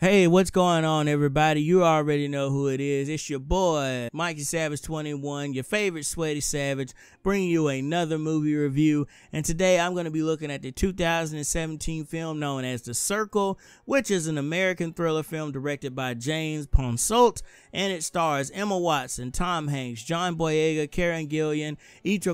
Hey, what's going on, everybody? You already know who it is. It's your boy, Mikey Savage 21, your favorite sweaty savage, bringing you another movie review. And today I'm going to be looking at the 2017 film known as The Circle, which is an American thriller film directed by James Ponsoldt, and it stars Emma Watson, Tom Hanks, John Boyega, Karen Gillan,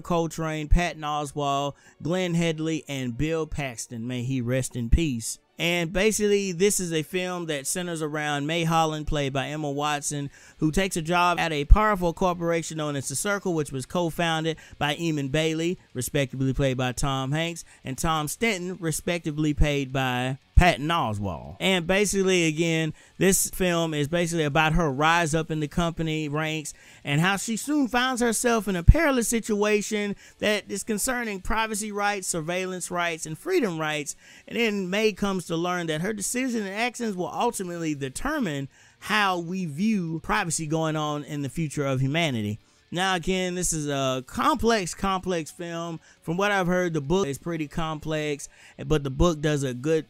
Coltrane, Patton Oswalt, Glenne Headley, and Bill Paxton. May he rest in peace. And basically, this is a film that centers around May Holland, played by Emma Watson, who takes a job at a powerful corporation known as The Circle, which was co-founded by Eamon Bailey, respectively played by Tom Hanks, and Tom Stanton, respectively played by Patton Oswalt. And basically, again, this film is basically about her rise up in the company ranks and how she soon finds herself in a perilous situation that is concerning privacy rights, surveillance rights, and freedom rights. And then May comes to learn that her decisions and actions will ultimately determine how we view privacy going on in the future of humanity. Now, again, this is a complex film. From what I've heard, the book is pretty complex, but the book does a good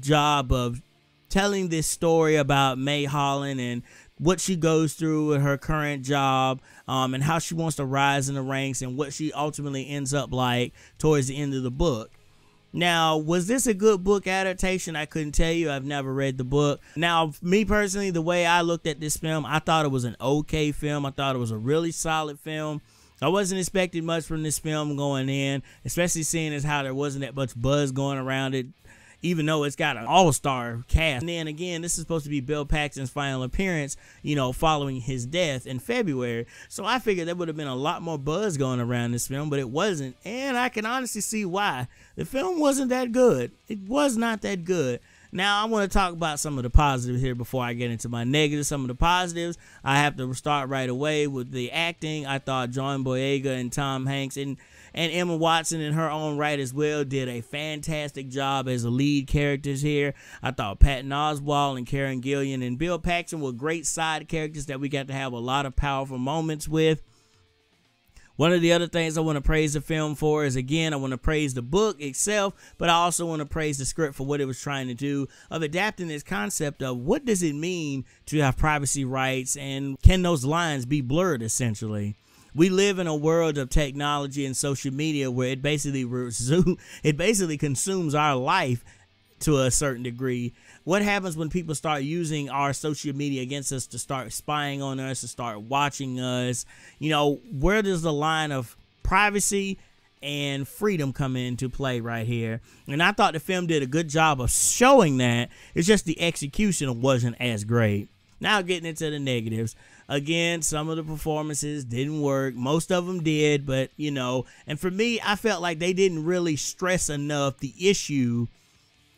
job of telling this story about May Holland and what she goes through with her current job, and how she wants to rise in the ranks and what she ultimately ends up like towards the end of the book. Now, was this a good book adaptation? I couldn't tell you. I've never read the book. Now, me personally, the way I looked at this film, I thought it was an okay film. I thought it was a really solid film. I wasn't expecting much from this film going in, especially seeing as how there wasn't that much buzz going around it, even though it's got an all-star cast. And then again, this is supposed to be Bill Paxton's final appearance, following his death in February. So I figured there would have been a lot more buzz going around this film, but it wasn't. And I can honestly see why. The film wasn't that good. It was not that good. Now, I want to talk about some of the positives here before I get into my negatives. Some of the positives, I have to start right away with the acting. I thought John Boyega and Tom Hanks and Emma Watson in her own right as well did a fantastic job as the lead characters here. I thought Patton Oswalt and Karen Gillan and Bill Paxton were great side characters that we got to have a lot of powerful moments with. One of the other things I want to praise the film for is, again, I want to praise the book itself, but I also want to praise the script for what it was trying to do of adapting this concept of what does it mean to have privacy rights, and can those lines be blurred, essentially. We live in a world of technology and social media where it basically consumes our life to a certain degree. What happens when people start using our social media against us, to start spying on us, to start watching us? Where does the line of privacy and freedom come into play right here? And I thought the film did a good job of showing that. It's just the execution wasn't as great. Now, getting into the negatives. Again, some of the performances didn't work. Most of them did, but, and for me, I felt like they didn't really stress enough the issue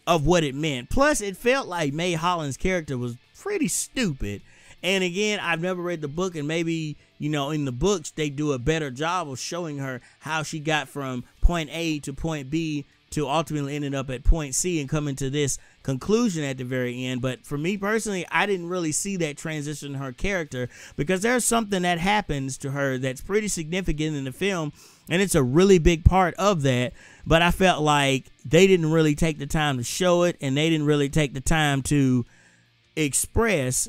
of what it meant. Plus, it felt like May Holland's character was pretty stupid. And again, I've never read the book, and maybe, in the books, they do a better job of showing her how she got from point A to point B to ultimately ending up at point C and coming to this conclusion at the very end. But for me personally, I didn't really see that transition in her character, because there's something that happens to her that's pretty significant in the film, and it's a really big part of that. But I felt like they didn't really take the time to show it, and they didn't really take the time to express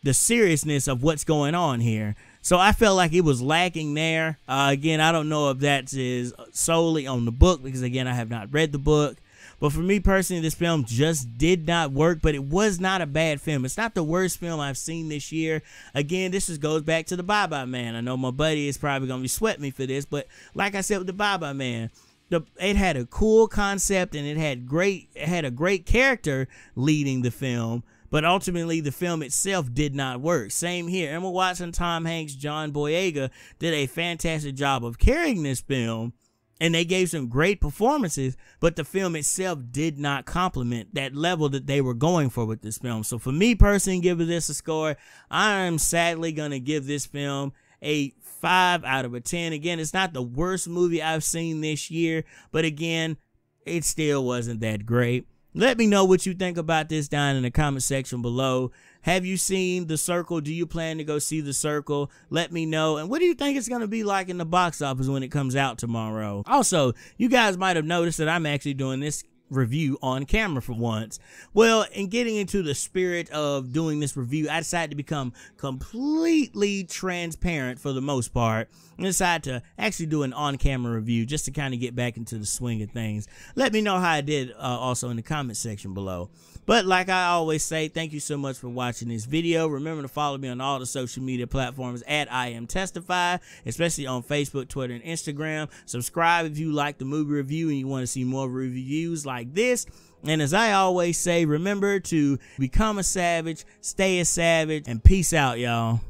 the seriousness of what's going on here. So I felt like it was lacking there. Again, I don't know if that is solely on the book, because again, I have not read the book. But for me personally, this film just did not work, but it was not a bad film. It's not the worst film I've seen this year. Again, this just goes back to the Bye Bye Man. I know my buddy is probably going to be sweating me for this, but like I said with the Bye Bye Man, it had a cool concept, and it had a great character leading the film. But ultimately, the film itself did not work. Same here. Emma Watson, Tom Hanks, John Boyega did a fantastic job of carrying this film, and they gave some great performances, but the film itself did not complement that level that they were going for with this film. So for me personally, giving this a score, I'm sadly going to give this film a 5 out of 10. Again, it's not the worst movie I've seen this year, but again, it still wasn't that great. Let me know what you think about this down in the comment section below. Have you seen The Circle? Do you plan to go see The Circle? Let me know. And what do you think it's going to be like in the box office when it comes out tomorrow? Also, you guys might have noticed that I'm actually doing this review on camera for once. Well, in getting into the spirit of doing this review, I decided to become completely transparent for the most part and decided to actually do an on-camera review just to kind of get back into the swing of things. Let me know how I did also in the comment section below. But like I always say, thank you so much for watching this video. Remember to follow me on all the social media platforms at IamTestify, especially on Facebook, Twitter, and Instagram. Subscribe if you like the movie review and you want to see more reviews like this. And as I always say, remember to become a savage, stay a savage, and peace out, y'all.